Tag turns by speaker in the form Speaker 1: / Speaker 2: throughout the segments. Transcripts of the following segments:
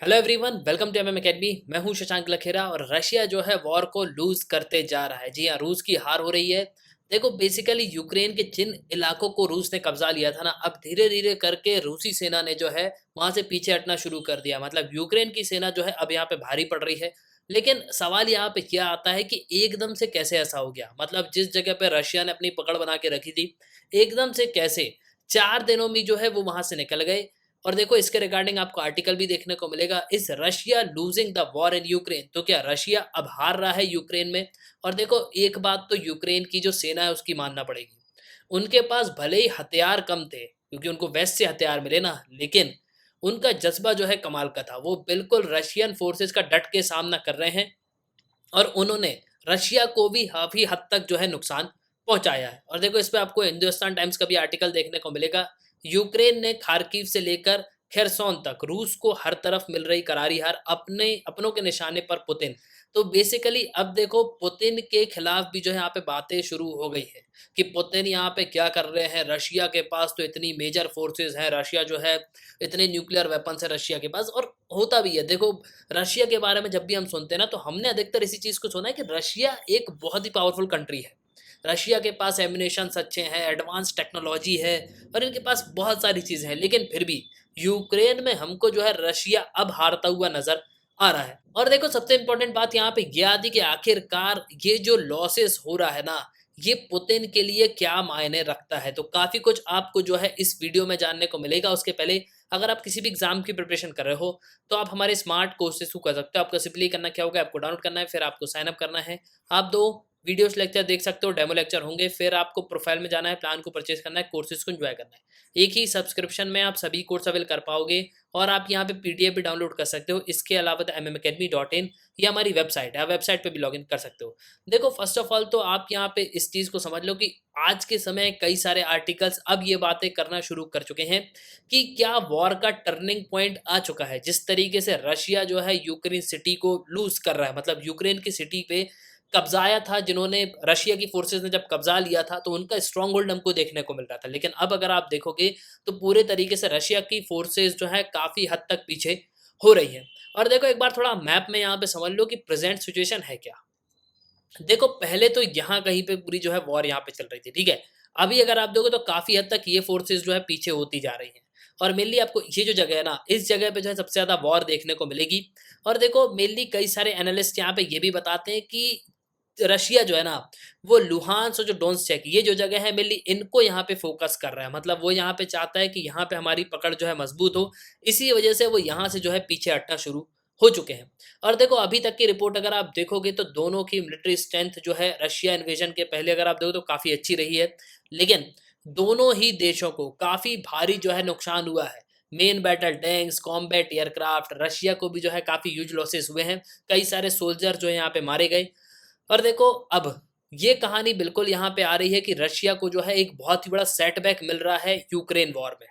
Speaker 1: Hello everyone, welcome to MM academy. मैं हूं शशांक लखेरा और रशिया जो है वॉर को लूज करते जा रहा है। जी हाँ, रूस की हार हो रही है। देखो, बेसिकली यूक्रेन के जिन इलाकों को रूस ने कब्जा लिया था ना, अब धीरे धीरे करके रूसी सेना ने जो है वहां से पीछे हटना शुरू कर दिया। मतलब यूक्रेन की सेना जो है अब यहाँ पे भारी पड़ रही है। लेकिन सवाल यहाँ पे क्या आता है कि एकदम से कैसे ऐसा हो गया। मतलब जिस जगह पे रशिया ने अपनी पकड़ बना के रखी थी, एकदम से कैसे 4 दिनों में जो है वो वहां से निकल गए। और देखो, इसके रिगार्डिंग आपको आर्टिकल भी देखने को मिलेगा, is Russia losing the war in Ukraine. तो क्या रशिया अब हार रहा है यूक्रेन में? और देखो, एक बात तो यूक्रेन की जो सेना है उसकी मानना पड़ेगी। उनके पास भले ही हथियार कम थे क्योंकि उनको वेस्ट से हथियार मिले ना, लेकिन उनका जज्बा जो है कमाल का था। वो बिल्कुल रशियन फोर्सेस का डट के सामना कर रहे हैं और उन्होंने रशिया को भी काफ़ी हद तक जो है नुकसान पहुंचाया है। और देखो, इस पे आपको हिंदुस्तान टाइम्स का भी आर्टिकल देखने को मिलेगा। यूक्रेन ने खार्किव से लेकर खेरसोन तक रूस को हर तरफ मिल रही करारी हार, अपने अपनों के निशाने पर पुतिन। तो बेसिकली अब देखो, पुतिन के खिलाफ भी जो है यहाँ पे बातें शुरू हो गई है कि पुतिन यहाँ पे क्या कर रहे हैं। रशिया के पास तो इतनी मेजर फोर्सेस हैं, रशिया जो है इतने न्यूक्लियर वेपन्स है रशिया के पास। और होता भी है। देखो, रशिया के बारे में जब भी हम सुनते हैं ना, तो हमने अधिकतर इसी चीज़ को सुना है कि रशिया एक बहुत ही पावरफुल कंट्री है। रशिया के पास एमिनेशंस अच्छे हैं, एडवांस टेक्नोलॉजी है और इनके पास बहुत सारी चीज़ें हैं। लेकिन फिर भी यूक्रेन में हमको जो है रशिया अब हारता हुआ नज़र आ रहा है। और देखो, सबसे इंपॉर्टेंट बात यहाँ पे ये आती कि आखिरकार ये जो लॉसेस हो रहा है ना, ये पुतिन के लिए क्या मायने रखता है। तो काफ़ी कुछ आपको जो है इस वीडियो में जानने को मिलेगा। उसके पहले, अगर आप किसी भी एग्जाम की प्रिपरेशन कर रहे हो तो आप हमारे स्मार्ट कोर्सेज को कर सकते हो। आपको सिंपली करना क्या होगा, आपको डाउनलोड करना है, फिर आपको साइन अप करना है। आप 2 वीडियोस लेक्चर देख सकते हो, डेमो लेक्चर होंगे। फिर आपको प्रोफाइल में जाना है, प्लान को परचेज करना है, कोर्सेज को एंजॉय करना है। एक ही सब्सक्रिप्शन में आप सभी कोर्स अवेल कर पाओगे और आप यहाँ पे पीडीएफ भी डाउनलोड कर सकते हो। इसके अलावा mmacademy.in ये हमारी वेबसाइट है, आप वेबसाइट पे भी लॉगिन कर सकते हो। देखो, फर्स्ट ऑफ ऑल तो आप यहाँ पे इस चीज़ को समझ लो कि आज के समय कई सारे आर्टिकल्स अब ये बातें करना शुरू कर चुके हैं कि क्या वॉर का टर्निंग पॉइंट आ चुका है। जिस तरीके से रशिया जो है यूक्रेन सिटी को लूज कर रहा है, मतलब यूक्रेन की सिटी पे कब्जाया था जिन्होंने, रशिया की फोर्सेस ने जब कब्जा लिया था तो उनका स्ट्रॉन्ग होल्ड हमको देखने को मिल रहा था। लेकिन अब अगर आप देखोगे तो पूरे तरीके से रशिया की फोर्सेस जो है काफ़ी हद तक पीछे हो रही है। और देखो, एक बार थोड़ा मैप में यहाँ पे समझ लो कि प्रेजेंट सिचुएशन है क्या। देखो, पहले तो यहाँ कहीं पे पूरी जो है वॉर यहाँ पे चल रही थी, ठीक है। अभी अगर आप देखो तो काफ़ी हद तक ये फोर्सेस जो है पीछे होती जा रही हैं। और मेनली आपको ये जो जगह है ना, इस जगह पे जो है सबसे ज़्यादा वॉर देखने को मिलेगी। और देखो, मेनली कई सारे एनालिस्ट यहाँ पे ये भी बताते हैं कि रशिया जो है ना, वो लुहांस और जो डोनेत्स्क ये जो जगह है, मेनली इनको यहाँ पे फोकस कर रहा है। मतलब वो यहाँ पे चाहता है कि यहाँ पे हमारी पकड़ जो है मजबूत हो। इसी वजह से वो यहाँ से जो है पीछे हटना शुरू हो चुके हैं। और देखो, अभी तक की रिपोर्ट अगर आप देखोगे तो दोनों की मिलिट्री स्ट्रेंथ जो है रशिया इन्वेजन के पहले अगर आप देखो तो काफ़ी अच्छी रही है। लेकिन दोनों ही देशों को काफ़ी भारी जो है नुकसान हुआ है। Main battle tanks, combat aircraft, Russia को भी जो है काफ़ी ह्यूज लॉसेस हुए हैं। कई सारे सोल्जर जो है यहाँ पे मारे गए। और देखो, अब ये कहानी बिल्कुल यहाँ पे आ रही है कि रशिया को जो है एक बहुत ही बड़ा सेटबैक मिल रहा है यूक्रेन वॉर में।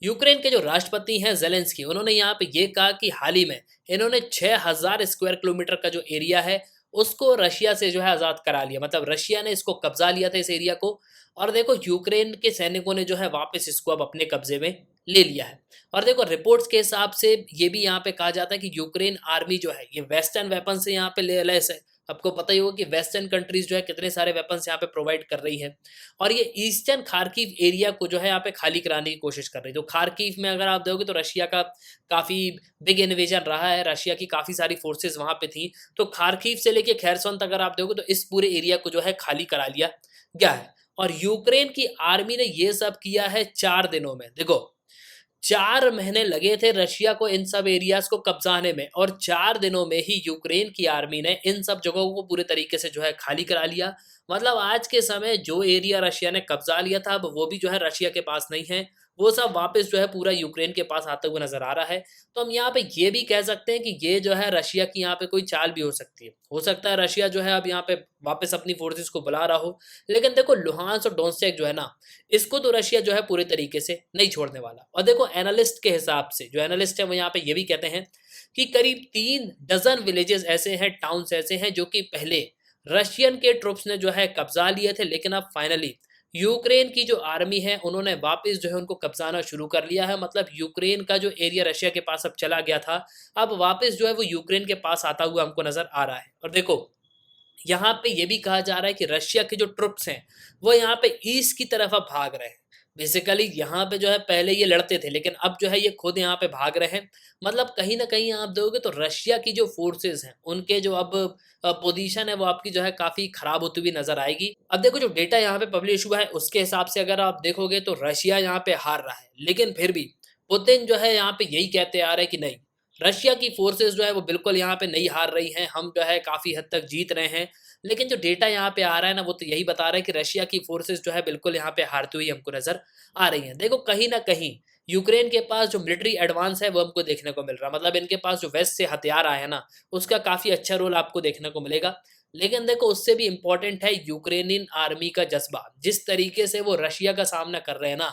Speaker 1: यूक्रेन के जो राष्ट्रपति हैं ज़ेलेंस्की, उन्होंने यहाँ पे ये कहा कि हाल ही में इन्होंने 6000 स्क्वायर किलोमीटर का जो एरिया है उसको रशिया से जो है आज़ाद करा लिया। मतलब रशिया ने इसको कब्जा लिया था, इस एरिया को। और देखो, यूक्रेन के सैनिकों ने जो है वापस इसको अब अपने कब्जे में ले लिया है। और देखो, रिपोर्ट्स के हिसाब से ये भी यहाँ पे कहा जाता है कि यूक्रेन आर्मी जो है ये वेस्टर्न वेपन से यहाँ पे लैस है। आपको पता ही होगा कि वेस्टर्न कंट्रीज जो है कितने सारे वेपन्स यहाँ पे प्रोवाइड कर रही है। और ये ईस्टर्न खार्किव एरिया को जो है यहाँ पे खाली कराने की कोशिश कर रही है। तो खार्किव में अगर आप देखोगे तो रशिया का काफ़ी बिग इन्वेजन रहा है, रशिया की काफ़ी सारी फोर्सेज वहाँ पे थी। तो खार्किव से लेके खेरसोन तक अगर आप देखोगे तो इस पूरे एरिया को जो है खाली करा लिया गया है। और यूक्रेन की आर्मी ने ये सब किया है 4 दिनों में। देखो, 4 महीने लगे थे रशिया को इन सब एरियाज को कब्जाने में और 4 दिनों में ही यूक्रेन की आर्मी ने इन सब जगहों को पूरे तरीके से जो है खाली करा लिया। मतलब आज के समय जो एरिया रशिया ने कब्जा लिया था, अब वो भी जो है रशिया के पास नहीं है। वो सब वापस जो है पूरा यूक्रेन के पास आते हुए नजर आ रहा है। तो हम यहाँ पे ये भी कह सकते हैं कि ये जो है रशिया की यहाँ पे कोई चाल भी हो सकती है। हो सकता है रशिया जो है अब यहाँ पे वापस अपनी फोर्सेस को बुला रहा हो। लेकिन देखो, लुहांस और डोनेत्स्क जो है ना, इसको तो रशिया जो है पूरे तरीके से नहीं छोड़ने वाला। और देखो, एनालिस्ट के हिसाब से, जो एनालिस्ट है वो यहाँ पे ये भी कहते हैं कि करीब 3 डज़न विलेजेस ऐसे हैं, टाउन्स ऐसे हैं जो कि पहले रशियन के ट्रुप्स ने जो है कब्जा लिए थे, लेकिन अब फाइनली यूक्रेन की जो आर्मी है उन्होंने वापस जो है उनको कब्जाना शुरू कर लिया है। मतलब यूक्रेन का जो एरिया रशिया के पास अब चला गया था, अब वापस जो है वो यूक्रेन के पास आता हुआ हमको नजर आ रहा है। और देखो, यहाँ पे ये भी कहा जा रहा है कि रशिया के जो ट्रुप्स हैं वो यहाँ पे ईस्ट की तरफ अब भाग रहे हैं। बेसिकली यहाँ पे जो है पहले ये लड़ते थे, लेकिन अब जो है ये खुद यहाँ पे भाग रहे हैं। मतलब कहीं ना कहीं आप देखोगे तो रशिया की जो फोर्सेस हैं उनके जो अब पोजीशन है वो आपकी जो है काफी खराब होती हुई नजर आएगी। अब देखो, जो डेटा यहाँ पे पब्लिश हुआ है उसके हिसाब से अगर आप देखोगे तो रशिया यहाँ पे हार रहा है, लेकिन फिर भी पुतिन जो है यहाँ पे यही कहते आ रहे हैं कि नहीं, रशिया की फोर्सेस जो है वो बिल्कुल यहाँ पे नहीं हार रही हैं, हम जो है काफ़ी हद तक जीत रहे हैं। लेकिन जो डेटा यहाँ पे आ रहा है ना वो तो यही बता रहा है कि रशिया की फोर्सेस जो है बिल्कुल यहाँ पे हारती हुई हमको नज़र आ रही हैं। देखो, कहीं न कहीं यूक्रेन के पास जो मिलिट्री एडवांस है वो हमको देखने को मिल रहा है। मतलब इनके पास जो वेस्ट से हथियार आए हैं ना, उसका काफ़ी अच्छा रोल आपको देखने को मिलेगा। लेकिन देखो, उससे भी इम्पोर्टेंट है यूक्रेनियन आर्मी का जज़्बा। जिस तरीके से वो रशिया का सामना कर रहे हैं ना,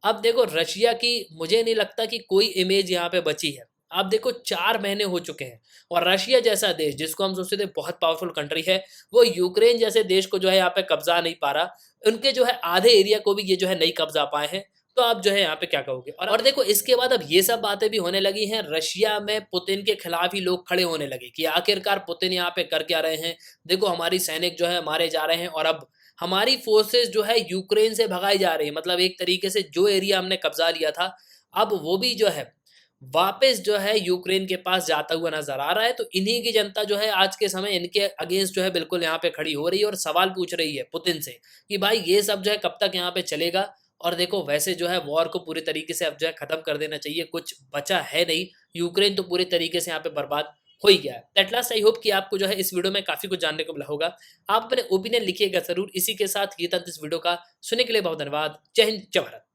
Speaker 1: अब देखो रशिया की मुझे नहीं लगता कि कोई इमेज यहाँ पे बची है। आप देखो, 4 महीने हो चुके हैं और रशिया जैसा देश जिसको हम सोचते थे बहुत पावरफुल कंट्री है, वो यूक्रेन जैसे देश को जो है यहाँ पे कब्जा नहीं पा रहा। उनके जो है आधे एरिया को भी ये जो है नहीं कब्जा पाए हैं। तो आप जो है यहाँ पे क्या कहोगे? और देखो, इसके बाद अब ये सब बातें भी होने लगी हैं, रशिया में पुतिन के खिलाफ ही लोग खड़े होने लगे कि आखिरकार पुतिन यहाँ पे कर क्या रहे हैं। देखो, हमारी सैनिक जो है मारे जा रहे हैं और अब हमारी फोर्सेस जो है यूक्रेन से भगाई जा रही है। मतलब एक तरीके से जो एरिया हमने कब्जा लिया था, अब वो भी जो है वापस जो है यूक्रेन के पास जाता हुआ नजर आ रहा है। तो इन्हीं की जनता जो है आज के समय इनके अगेंस्ट जो है बिल्कुल यहाँ पे खड़ी हो रही है और सवाल पूछ रही है पुतिन से कि भाई ये सब जो है कब तक यहाँ पे चलेगा। और देखो, वैसे जो है वॉर को पूरी तरीके से अब जो है खत्म कर देना चाहिए, कुछ बचा है नहीं। यूक्रेन तो पूरी तरीके से यहाँ पे बर्बाद हो ही गया है। एट लास्ट आई होप कि आपको जो है इस वीडियो में काफी कुछ जानने को मिला होगा। आप अपने ओपिनियन लिखिएगा जरूर। इसी के साथ ये था इस वीडियो का। सुनने के लिए बहुत धन्यवाद। जय हिंद, जय भारत।